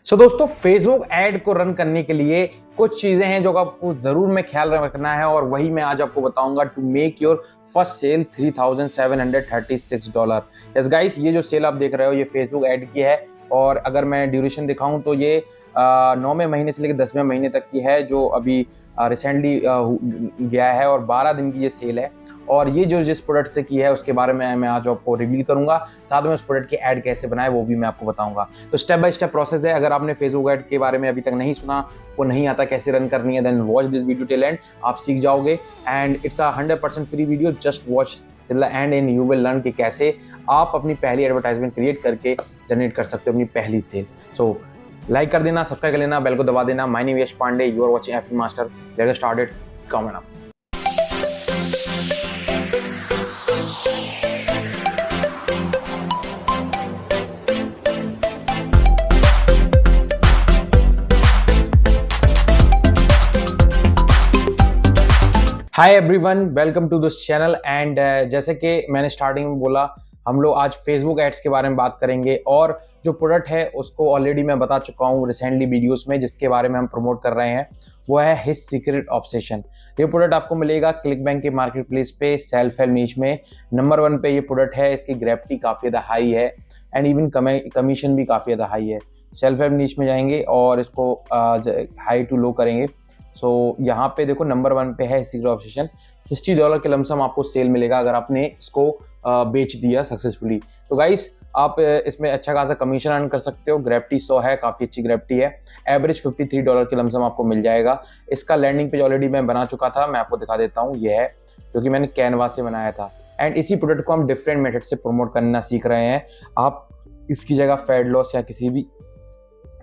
दोस्तों Facebook ad को run करने के लिए कुछ चीजें हैं जो आपको जरूर में ख्याल रखना है और वही मैं आज आपको बताऊंगा to make your first sale $3,736। Yes guys, ये जो सेल आप देख रहे हो ये फेसबुक ऐड की है और अगर मैं ड्यूरेशन दिखाऊं तो ये 9वें महीने से लेकर 10वें महीने तक की है जो अभी रिसेंटली गया है और 12 दिन की ये सेल है। और ये जो जिस प्रोडक्ट से की है उसके बारे में मैं आज आपको रिवील करूंगा, साथ में उस प्रोडक्ट की ऐड कैसे बनाए वो भी मैं आपको बताऊंगा। तो स्टेप बाय स्टेप प्रोसेस है। अगर आपने फेसबुक ऐड के बारे में अभी तक नहीं सुना, वो नहीं आता कैसे रन करनी है, then watch this video till end, आप सीख जाओगे। And it's a 100% free video, just watch till the end and you will learn कि कैसे आप अपनी पहली एडवर्टाइजमेंट क्रिएट करके जनरेट कर सकते हो अपनी पहली सेल। सो लाइक कर देना, सब्सक्राइब कर लेना, बेल को दबा देना। My name Yash Pandey, you are watching FM master. Let's get started. Comment up. Hi everyone, welcome to this channel. And जैसे कि मैंने स्टार्टिंग में बोला, हम लोग आज फेसबुक एड्स के बारे में बात करेंगे और जो प्रोडक्ट है उसको ऑलरेडी मैं बता चुका हूँ रिसेंटली वीडियोस में, जिसके बारे में हम प्रमोट कर रहे हैं वो है हिज सीक्रेट ऑब्सेशन। ये प्रोडक्ट आपको मिलेगा क्लिकबैंक के मार्केट प्लेस पे सेल्फ हेल्प नीश में नंबर 1 पे ये प्रोडक्ट है। इसकी ग्रेविटी काफ़ी ज़्यादा हाई है एंड इवन कमीशन भी काफ़ी ज़्यादा हाई है। सेल्फ हेल्प नीश में जाएंगे और इसको हाई टू लो करेंगे। यहाँ पे देखो नंबर 1 पे है सीक्रेट ऑब्सेशन। $60 के लमसम आपको सेल मिलेगा अगर आपने इसको बेच दिया सक्सेसफुली। तो गाइस, आप इसमें अच्छा खासा कमीशन अर्न कर सकते हो। ग्रेविटी 100 है, काफ़ी अच्छी ग्रेविटी है। एवरेज $53 के लमसम आपको मिल जाएगा। इसका लैंडिंग पेज ऑलरेडी मैं बना चुका था, मैं आपको दिखा देता हूँ। ये है जो कि मैंने कैनवा से बनाया था। एंड इसी प्रोडक्ट को हम डिफरेंट मेथड से प्रमोट करना सीख रहे हैं। आप इसकी जगह फेड लॉस या किसी भी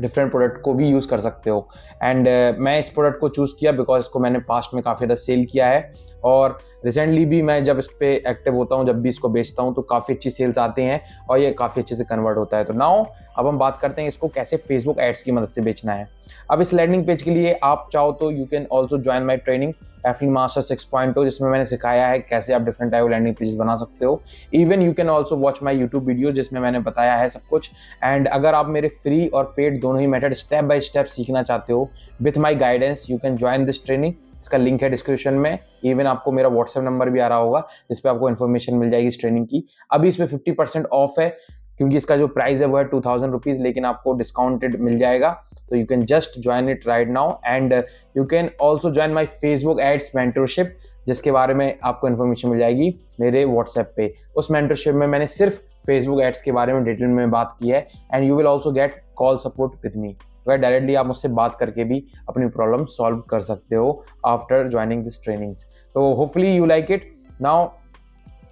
डिफरेंट प्रोडक्ट को भी यूज़ कर सकते हो। एंड मैं इस प्रोडक्ट को चूज़ किया बिकॉज इसको मैंने पास्ट में काफ़ी ज़्यादा सेल किया है और रिसेंटली भी मैं जब इस पर एक्टिव होता हूँ, जब भी इसको बेचता हूँ तो काफ़ी अच्छी सेल्स आते हैं और ये काफ़ी अच्छे से कन्वर्ट होता है। तो नाउ अब हम बात करते हैं इसको कैसे फेसबुक एड्स की मदद से बेचना है। अब इस लैंडिंग पेज के लिए आप चाहो तो you can also join my training FM master 6.0, जिसमें मैंने सिखाया है कैसे आप डिफरेंट टाइप लैंडिंग पेजेस बना सकते हो। Even you can also watch my YouTube video जिसमें मैंने बताया है सब कुछ। एंड अगर आप मेरे फ्री और पेड दोनों ही मेथड स्टेप बाय स्टेप सीखना चाहते हो with my guidance, you can join this training. इसका लिंक है डिस्क्रिप्शन में। इवन आपको मेरा व्हाट्सएप नंबर भी आ रहा होगा जिस पे आपको इन्फॉर्मेशन मिल जाएगी इस ट्रेनिंग की। अभी इस पे 50% ऑफ है क्योंकि इसका जो प्राइस है वो है 2000 रुपीज, लेकिन आपको डिस्काउंटेड मिल जाएगा। तो you can just join it right now. And you can also join my Facebook ads mentorship, जिसके बारे में आपको इन्फॉर्मेशन मिल जाएगी मेरे व्हाट्सएप पे। उस मेंटरशिप में मैंने सिर्फ फेसबुक एड्स के बारे में डिटेल में बात की है। And you will also get call support with me. Directly आप मुझसे बात करके भी अपनी प्रॉब्लम सॉल्व कर सकते हो आफ्टर ज्वाइनिंग दिस ट्रेनिंग्स। तो hopefully you like it. Now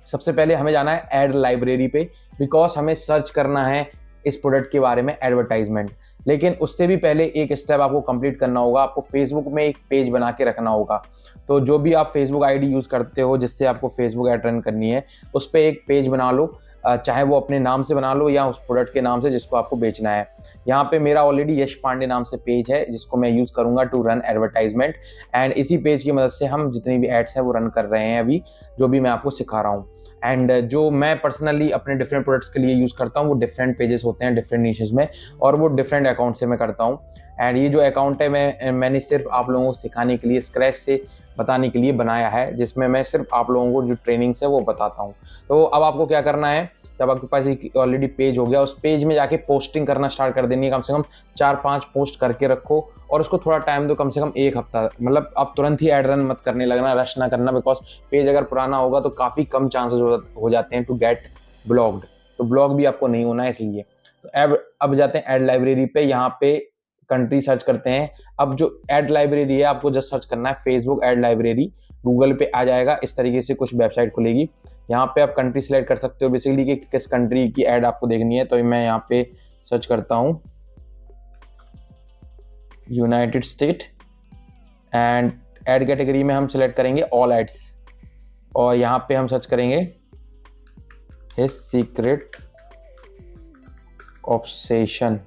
सबसे पहले हमें जाना है ऐड लाइब्रेरी पे, बिकॉज हमें सर्च करना है इस प्रोडक्ट के बारे में एडवर्टाइजमेंट। लेकिन उससे भी पहले एक स्टेप आपको कंप्लीट करना होगा। आपको फेसबुक में एक पेज बना के रखना होगा। तो जो भी आप फेसबुक आईडी यूज़ करते हो जिससे आपको फेसबुक ऐड रन करनी है, उस पर एक पेज बना लो। चाहे वो अपने नाम से बना लो या उस प्रोडक्ट के नाम से जिसको आपको बेचना है। यहाँ पे मेरा ऑलरेडी यश पांडे नाम से पेज है जिसको मैं यूज़ करूँगा टू रन एडवर्टाइजमेंट। एंड इसी पेज की मदद से हम जितनी भी एड्स हैं वो रन कर रहे हैं अभी, जो भी मैं आपको सिखा रहा हूँ। एंड जो मैं पर्सनली अपने डिफरेंट प्रोडक्ट्स के लिए यूज़ करता हूँ वो डिफरेंट पेजेस होते हैं डिफरेंट नीशेस में, और वो डिफरेंट अकाउंट से मैं करता हूँ। एंड ये जो अकाउंट है मैंने सिर्फ आप लोगों को सिखाने के लिए, स्क्रैच से बताने के लिए बनाया है, जिसमें मैं सिर्फ आप लोगों को जो ट्रेनिंग्स है वो बताता हूँ। तो अब आपको क्या करना है, जब आपके पास एक ऑलरेडी पेज हो गया, उस पेज में जाके पोस्टिंग करना स्टार्ट कर देनी है। कम से कम 4-5 पोस्ट करके रखो और उसको थोड़ा टाइम दो, कम से कम 1 हफ्ता। मतलब आप तुरंत ही एड रन मत करने लगना, रश ना करना, बिकॉज पेज अगर पुराना होगा तो काफ़ी कम चांसेस हो जाते हैं टू गेट ब्लॉक्ड। तो ब्लॉक भी आपको नहीं होना है इसलिए। तो अब जाते हैं ऐड लाइब्रेरी पे। यहाँ पे कंट्री सर्च करते हैं। अब जो ऐड लाइब्रेरी है आपको जस्ट सर्च करना है फेसबुक ऐड लाइब्रेरी। गूगल पे आ जाएगा, इस तरीके से कुछ वेबसाइट खुलेगी। यहाँ पे आप कंट्री सिलेक्ट कर सकते हो बेसिकली कि किस कंट्री की ऐड आपको देखनी है। तो मैं यहाँ पे सर्च करता हूँ United state. And add category में हम सिलेक्ट करेंगे ऑल एड्स और यहाँ पे हम सर्च करेंगे his secret obsession.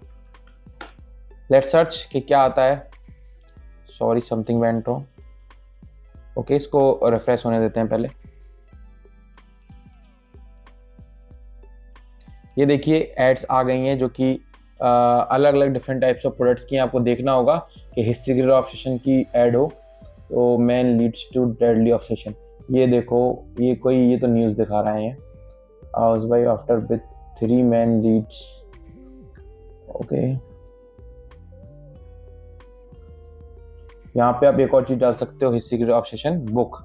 Let's search कि क्या आता है। Sorry, something went wrong. Okay, इसको रिफ्रेश होने देते हैं पहले। ये देखिए एड्स आ गई हैं जो कि अलग अलग डिफरेंट टाइप्स ऑफ प्रोडक्ट्स की आपको देखना होगा कि हिज सिगरेट ऑब्सेशन की ऐड हो। तो man leads to deadly obsession, ये देखो, ये तो न्यूज़ दिखा रहे हैं। House wife after with 3 man leads, okay. यहाँ पे आप एक और चीज़ डाल सकते हो, his cigarette obsession book,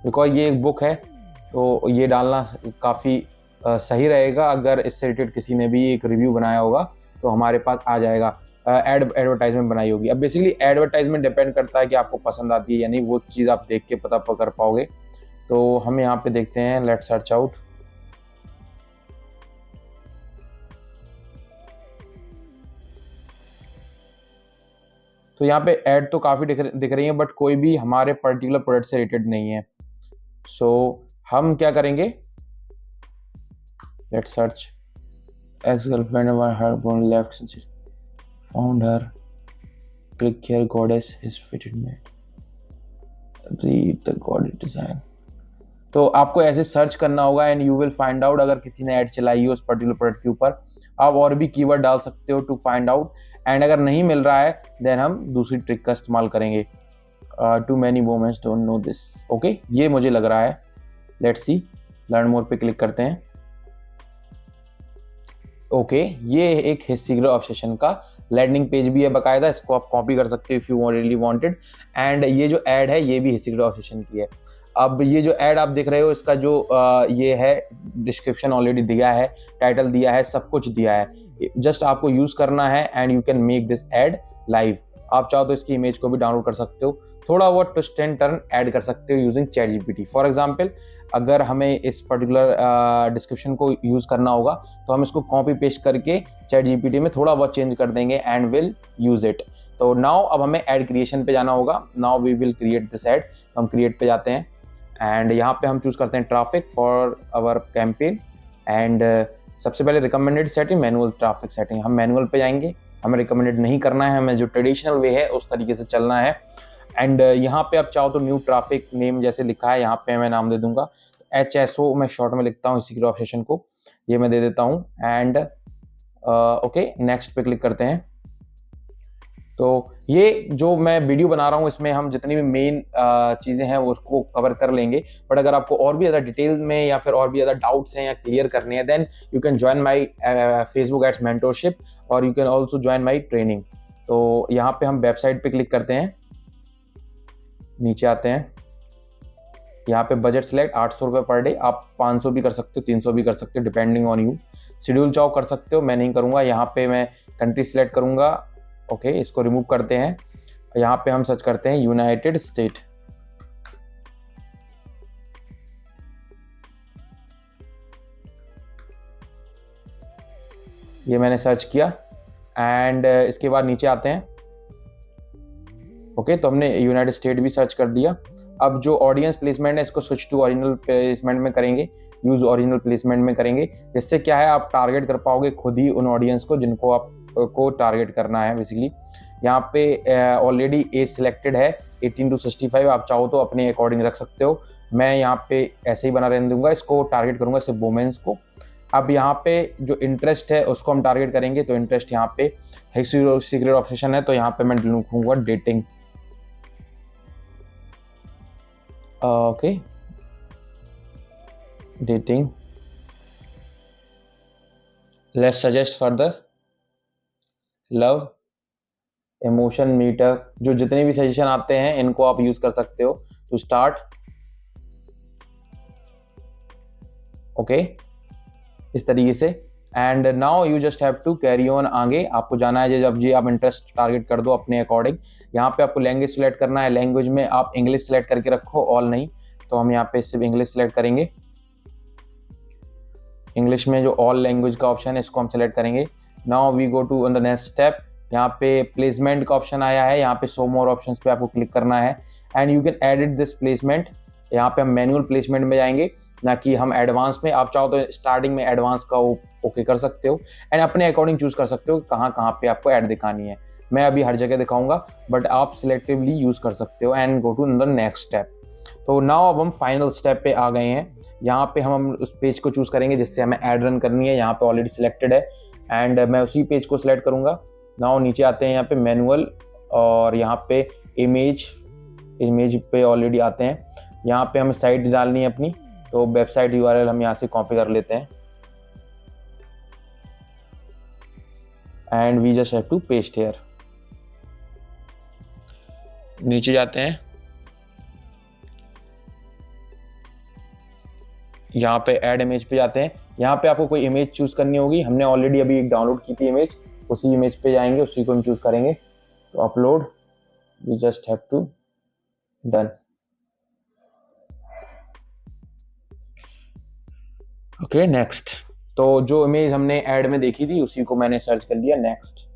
because ये एक बुक है, तो ये डालना काफ़ी सही रहेगा। अगर इससे रिलेटेड किसी ने भी एक रिव्यू बनाया होगा तो हमारे पास आ जाएगा। एडवर्टाइजमेंट बनाई होगी। अब बेसिकली एडवर्टाइजमेंट डिपेंड करता है कि आपको पसंद आती है या नहीं, वो चीज़ आप देख के पता कर पाओगे। तो हम यहाँ पे देखते हैं, लेट्स सर्च आउट। तो यहाँ पे ऐड तो काफ़ी दिख रही है, बट कोई भी हमारे पर्टिकुलर प्रोडक्ट से रिलेटेड नहीं है। सो हम क्या करेंगे, let's search ex girlfriend her bone left found her, click here, goddess is fitted made, read the goddess design। तो आपको ऐसे सर्च करना होगा and you will find out. अगर किसी ने ऐड चलाई हो उस पर्टिकुलर प्रोडक्ट के ऊपर, आप और भी कीवर्ड डाल सकते हो टू फाइंड आउट। एंड अगर नहीं मिल रहा है देन हम दूसरी ट्रिक का इस्तेमाल करेंगे। Too many womens don't know this, okay, ये मुझे लग रहा है। लेट्स सी, लर्न मोर पे क्लिक करते हैं। ओके, ये एक हिज सिगरेट ऑब्सेशन का लैंडिंग पेज भी है बकायदा, इसको आप कॉपी कर सकते हो if you really wanted. And ये जो ऐड है ये भी हिज सिगरेट ऑब्सेशन की है। अब ये जो ऐड आप देख रहे हो, इसका जो ये है, डिस्क्रिप्शन ऑलरेडी दिया है, टाइटल दिया है, सब कुछ दिया है। जस्ट आपको यूज करना है and you can make this add live. आप चाहो तो इसकी इमेज को भी डाउनलोड कर सकते हो, थोड़ा बहुत ट्विस्ट एंड टर्न ऐड कर सकते हो using chat GPT. For example, अगर हमें इस पर्टिकुलर डिस्क्रिप्शन को यूज करना होगा तो हम इसको कॉपी पेस्ट करके चैट जीपीटी में थोड़ा बहुत चेंज कर देंगे एंड विल यूज इट। तो नाउ अब हमें ऐड क्रिएशन पे जाना होगा। Now we will create this ad. हम क्रिएट पे जाते हैं एंड यहाँ पे हम चूज करते हैं traffic for our campaign. And सबसे पहले recommended setting, manual traffic setting. हम मैनुअल पे जाएंगे, हमें रिकमेंडेड नहीं करना है, हमें जो ट्रेडिशनल वे है उस तरीके से चलना है। एंड यहाँ पे आप चाहो तो न्यू ट्रैफिक नेम जैसे लिखा है यहाँ पे मैं नाम दे दूंगा, HSO मैं शॉर्ट में लिखता हूँ इसी सिगरेट ऑब्सेशन को, ये मैं दे देता हूँ। एंड ओके, नेक्स्ट पे क्लिक करते हैं। तो ये जो मैं वीडियो बना रहा हूँ इसमें हम जितनी भी मेन चीज़ें हैं उसको कवर कर लेंगे। बट अगर आपको और भी ज़्यादा डिटेल में या फिर और भी ज़्यादा डाउट्स हैं या क्लियर करने हैं, then you can join my Facebook ads mentorship और you can also join my training. तो यहाँ पे हम वेबसाइट पे क्लिक करते हैं, नीचे आते हैं, यहाँ पे बजट सिलेक्ट 800 रुपये पर डे। आप 500 भी कर सकते हो, 300 भी कर सकते हो, डिपेंडिंग ऑन यू। शेड्यूल चाहो कर सकते हो, मैं नहीं करूँगा। यहाँ पे मैं कंट्री सिलेक्ट करूँगा, ओके, इसको रिमूव करते हैं। यहाँ पे हम सर्च करते हैं यूनाइटेड स्टेट। ये मैंने सर्च किया एंड इसके बाद नीचे आते हैं। ओके, तो हमने यूनाइटेड स्टेट भी सर्च कर दिया। अब जो ऑडियंस प्लेसमेंट है इसको स्विच टू ओरिजिनल प्लेसमेंट में करेंगे, यूज ओरिजिनल प्लेसमेंट में करेंगे। जिससे क्या है, आप टारगेट कर पाओगे खुद ही उन ऑडियंस को जिनको आपको टारगेट करना है। बेसिकली यहाँ पे ऑलरेडी एज सिलेक्टेड है 18 to 65, आप चाहो तो अपने अकॉर्डिंग रख सकते हो। मैं यहाँ पे ऐसे ही बना रहने दूंगा, इसको टारगेट करूंगा सिर्फ वुमेन्स को। अब यहाँ पे जो इंटरेस्ट है उसको हम टारगेट करेंगे, तो इंटरेस्ट यहाँ पे सिगरेट ऑब्सेशन है, तो यहाँ पे मैं लिखूंगा dating. Okay, dating. Let's suggest further love, emotion meter, जो जितने भी सजेशन आते हैं इनको आप यूज कर सकते हो टू स्टार्ट। ओके, इस तरीके से। And now you just have to carry on. आगे आपको जाना है, जब जी आप इंटरेस्ट टारगेट कर दो अपने अकॉर्डिंग। यहाँ पे आपको लैंग्वेज सिलेक्ट करना है, लैंग्वेज में आप इंग्लिश सिलेक्ट करके रखो, ऑल नहीं। तो हम यहाँ पे सिर्फ इंग्लिश सिलेक्ट करेंगे। इंग्लिश में जो ऑल लैंग्वेज का ऑप्शन है इसको हम सिलेक्ट करेंगे। Now we go to on the next step. यहाँ पे प्लेसमेंट का ऑप्शन आया है, यहाँ पे शो मोर ऑप्शंस पे आपको क्लिक करना है and you can edit this placement. यहाँ पे हम मैनुअल प्लेसमेंट में जाएंगे, ना कि हम एडवांस में। आप चाहो तो स्टार्टिंग में एडवांस का ओके कर सकते हो एंड अपने अकॉर्डिंग चूज कर सकते हो कहाँ कहाँ पे आपको ऐड दिखानी है। मैं अभी हर जगह दिखाऊंगा, बट आप सिलेक्टिवली यूज कर सकते हो and go to the next step. तो नाउ अब हम फाइनल स्टेप पे आ गए हैं। यहाँ पे हम उस पेज को चूज करेंगे जिससे हमें ऐड रन करनी है। यहाँ पे ऑलरेडी सिलेक्टेड है, एंड मैं उसी पेज को सिलेक्ट करूँगा। नाउ नीचे आते हैं यहाँ पे मैनुअल, और यहाँ पे इमेज पे ऑलरेडी आते हैं। यहाँ पे हमें साइट डालनी है अपनी, तो वेबसाइट यूआरएल हम यहाँ से कॉपी कर लेते हैं and we just have to paste here. नीचे जाते हैं, यहाँ पे ऐड इमेज पे जाते हैं। यहाँ पे आपको कोई इमेज चूज करनी होगी, हमने ऑलरेडी अभी एक डाउनलोड की थी इमेज, उसी इमेज पे जाएंगे, उसी को हम चूज करेंगे। तो upload, we just have to done. Okay next. तो जो इमेज हमने ऐड में देखी थी उसी को मैंने सर्च कर लिया, नेक्स्ट।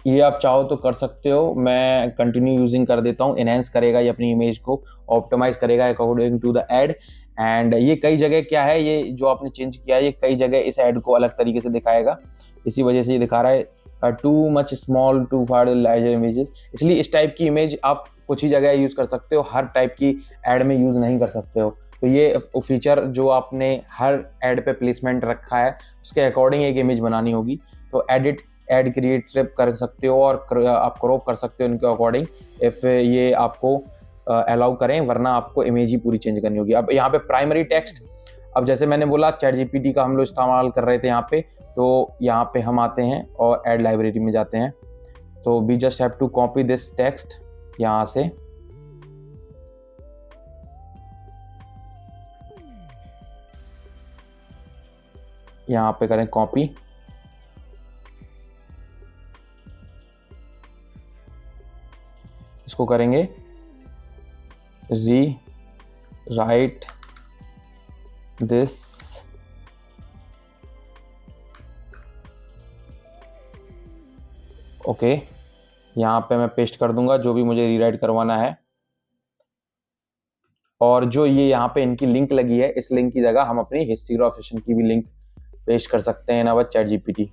ये आप चाहो तो कर सकते हो, मैं कंटिन्यू यूजिंग कर देता हूँ। एनहेंस करेगा ये अपनी इमेज को, ऑप्टिमाइज करेगा according to the ad. And ये कई जगह क्या है, ये जो आपने चेंज किया है, ये कई जगह इस ऐड को अलग तरीके से दिखाएगा, इसी वजह से ये दिखा रहा है too much small to far larger images. इसलिए इस टाइप की इमेज आप कुछ ही जगह यूज कर सकते हो, हर टाइप की ऐड में यूज नहीं कर सकते हो। तो ये फीचर जो आपने हर ऐड पे प्लेसमेंट रखा है उसके अकॉर्डिंग एक इमेज बनानी होगी। तो एडिट ऐड क्रिएट कर सकते हो और आप क्रॉप कर सकते हो इनके अकॉर्डिंग, इफ ये आपको अलाउ करें, वरना आपको इमेज ही पूरी चेंज करनी होगी। अब यहाँ पे प्राइमरी टेक्स्ट, अब जैसे मैंने बोला चैट जीपीटी का हम लोग इस्तेमाल कर रहे थे यहाँ पे, तो यहाँ पे हम आते हैं और ऐड लाइब्रेरी में जाते हैं। तो we just have to copy this text यहाँ से, यहाँ पे करें कॉपी, इसको करेंगे री राइट दिस, ओके। यहाँ पे मैं पेस्ट कर दूंगा जो भी मुझे रीराइट करवाना है। और जो ये यहाँ पे इनकी लिंक लगी है, इस लिंक की जगह हम अपनी हिस्ट्री ऑफ सेशन की भी लिंक पेस्ट कर सकते हैं ना चैट जीपीटी।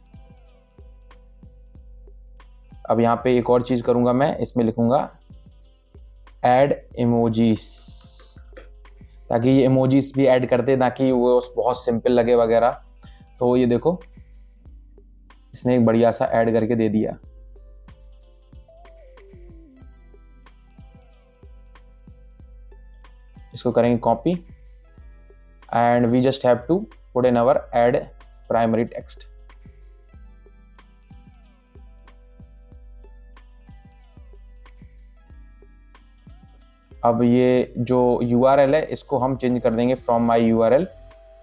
अब यहाँ पे एक और चीज करूंगा मैं, इसमें लिखूंगा ऐड इमोजीज, ताकि ये इमोजीज भी ऐड कर दे, ताकि वो बहुत सिंपल लगे वगैरह। तो ये देखो इसने एक बढ़िया सा ऐड करके दे दिया। इसको करेंगे copy and we just have to put in our ad primary text. अब ये जो URL है इसको हम चेंज कर देंगे फ्रॉम माई URL,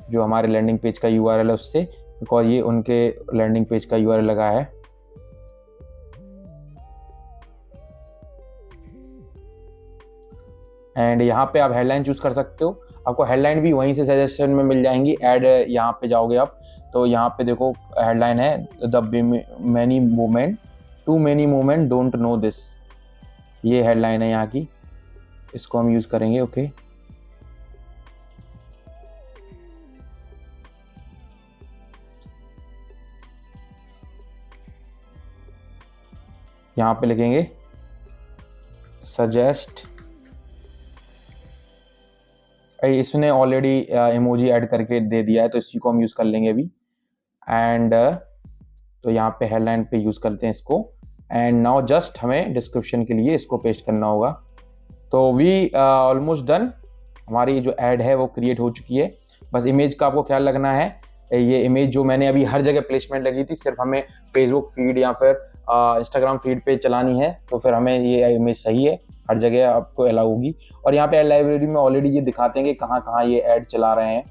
जो हमारे लैंडिंग पेज का URL है उससे, बिकॉज ये उनके लैंडिंग पेज का URL लगा है। एंड यहाँ पे आप हेडलाइन चूज कर सकते हो, आपको हेडलाइन भी वहीं से सजेशन में मिल जाएंगी। ऐड यहाँ पे जाओगे आप, तो यहाँ पे देखो हेडलाइन है the many movement, too many movement don't know this, ये हेडलाइन है यहाँ की, इसको हम यूज करेंगे। ओके यहाँ पे लिखेंगे सजेस्ट, इसने ऑलरेडी इमोजी ऐड करके दे दिया है, तो इसी को हम यूज कर लेंगे अभी। एंड तो यहाँ पे हेडलाइन पे यूज करते हैं इसको। एंड नाउ जस्ट हमें डिस्क्रिप्शन के लिए इसको पेस्ट करना होगा। तो वी ऑलमोस्ट डन, हमारी जो ऐड है वो क्रिएट हो चुकी है। बस इमेज का आपको ख्याल रखना है, ये इमेज जो मैंने अभी हर जगह प्लेसमेंट लगी थी, सिर्फ हमें फेसबुक फीड या फिर इंस्टाग्राम फीड पे चलानी है, तो फिर हमें ये इमेज सही है, हर जगह आपको अलाउ होगी। और यहाँ पे ऐड लाइब्रेरी में ऑलरेडी ये दिखाते हैं कि कहाँ कहाँ ये ऐड चला रहे हैं।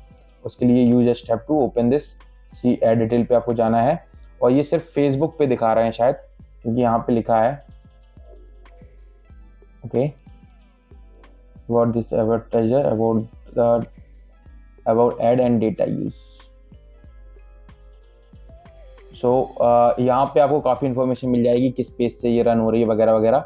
उसके लिए you just have to open this, see ad detail पे आपको जाना है। और ये सिर्फ फेसबुक पे दिखा रहे हैं शायद, क्योंकि यहाँ पे लिखा है okay what this advertiser about ad and data use. So यहाँ पे आपको काफ़ी इन्फॉर्मेशन मिल जाएगी, किस पेज से ये रन हो रही है वगैरह वगैरह।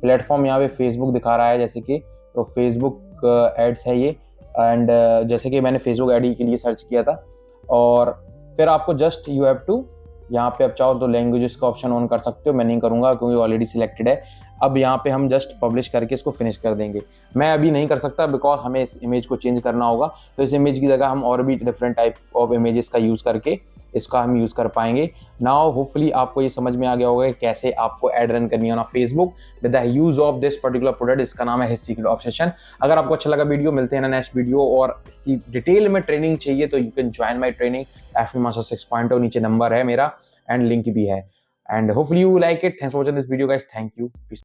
प्लेटफॉर्म यहाँ पे फेसबुक दिखा रहा है जैसे कि, तो फेसबुक एड्स है ये। एंड जैसे कि मैंने फेसबुक एड के लिए सर्च किया था। और फिर आपको जस्ट यू हैव टू, यहाँ पे आप चाहो तो लैंग्वेजेस का ऑप्शन ऑन कर सकते हो, मैं नहीं करूँगा क्योंकि ऑलरेडी सिलेक्टेड है। अब यहाँ पे हम जस्ट पब्लिश करके इसको फिनिश कर देंगे। मैं अभी नहीं कर सकता बिकॉज हमें इस इमेज को चेंज करना होगा, तो इस इमेज की जगह हम और भी डिफरेंट टाइप ऑफ इमेजेस का यूज़ करके इसका हम यूज़ कर पाएंगे। नाउ होपफुली आपको ये समझ में आ गया होगा कि कैसे आपको एड रन करनी है ना Facebook with the use of this particular product. इसका नाम है हिज सीक्रेट ऑब्सेशन। अगर आपको अच्छा लगा वीडियो, मिलते हैं ना नेक्स्ट वीडियो, और इसकी डिटेल में ट्रेनिंग चाहिए तो you can join my training FB Master 6.0, नीचे नंबर है मेरा एंड लिंक भी है। And hopefully you like it. Thanks for watching this video guys, thank you.